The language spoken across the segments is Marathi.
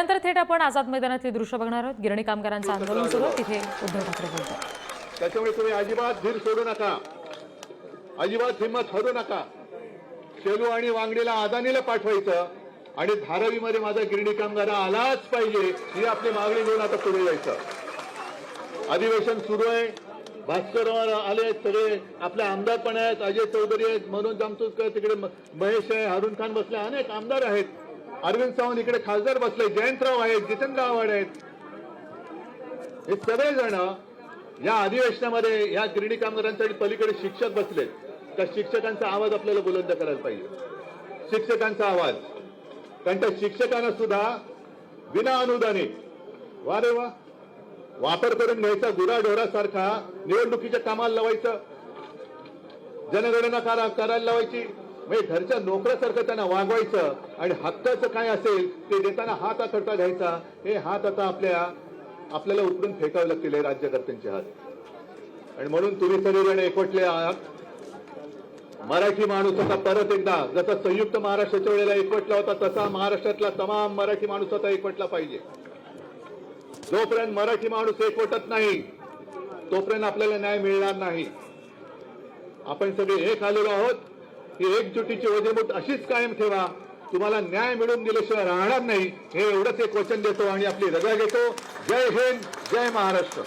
यानंतर थेट आपण आझाद मैदानातली दृश्य बघणार आहोत। गिरणी कामगारांचं आंदोलन सुरू आहे, तिथे उद्धव ठाकरे बोलतात। त्याच्यामुळे तुम्ही अजिबात धीर सोडू नका, अजिबात हिंमत हरू नका। शेलू आणि वांगडीला अदानीला पाठवायचं आणि धारावीमध्ये माझा गिरणी कामगार आलाच पाहिजे ही आपली मागणी घेऊन आता पुढे जायचं। अधिवेशन सुरू आहे, भास्करराव आले, सगळे आपले आमदार पण आहेत, अजय चौधरी आहेत, मनोज जामसोदकर तिकडे, महेश आहे, हारून खान बसले, अनेक आमदार आहेत, अरविंद सावंत इकडे खासदार बसले, जयंतराव आहेत, जितेंद्र आव्हाड आहेत, हे सगळेजण या अधिवेशनामध्ये या गिरणी कामगारांसाठी पलीकडे शिक्षक बसलेत। त्या शिक्षकांचा आवाज आपल्याला बुलंद करायला पाहिजे, शिक्षकांचा आवाज। कारण त्या शिक्षकांना सुद्धा विना अनुदाने वा रे वा वापर करून घ्यायचा, गुराढोरासारखा निवडणुकीच्या कामाला लावायचं, जनगणना करायला लावायची, म्हणजे घरच्या नोकरासारखं त्यांना वागवायचं आणि हक्काचं काय असेल ते देताना हात आखडता घ्यायचा। हे हात आता आपल्याला उचलून फेकावे लागतील, हे राज्यकर्त्यांचे हात। आणि म्हणून तुम्ही सगळेजण एकवटले आहात। मराठी माणूस आता परत एकदा जसा संयुक्त महाराष्ट्राच्या वेळेला एकवटला होता तसा महाराष्ट्रातला तमाम मराठी माणूस आता एकवटला पाहिजे। जोपर्यंत मराठी माणूस एकवटत नाही तोपर्यंत आपल्याला न्याय मिळणार नाही। आपण सगळे एक आलेलो आहोत, ही एकजुटीची वजनमूठ अशीच कायम ठेवा, तुम्हाला न्याय मिळवून दिल्याशिवाय राहणार नाही, हे एवढंच एक वचन देतो आणि आपली रजा घेतो। जय हिंद, जय महाराष्ट्र।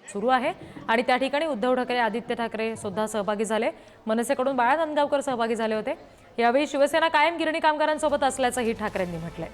सुरू आहे आणि त्या ठिकाणी उद्धव ठाकरे, आदित्य ठाकरे सुद्धा सहभागी झाले। मनसेकडून बाळा नांदगावकर सहभागी झाले होते। यावेळी शिवसेना कायम गिरणी कामगारांसोबत असल्याचंही ठाकरेंनी म्हटलंय।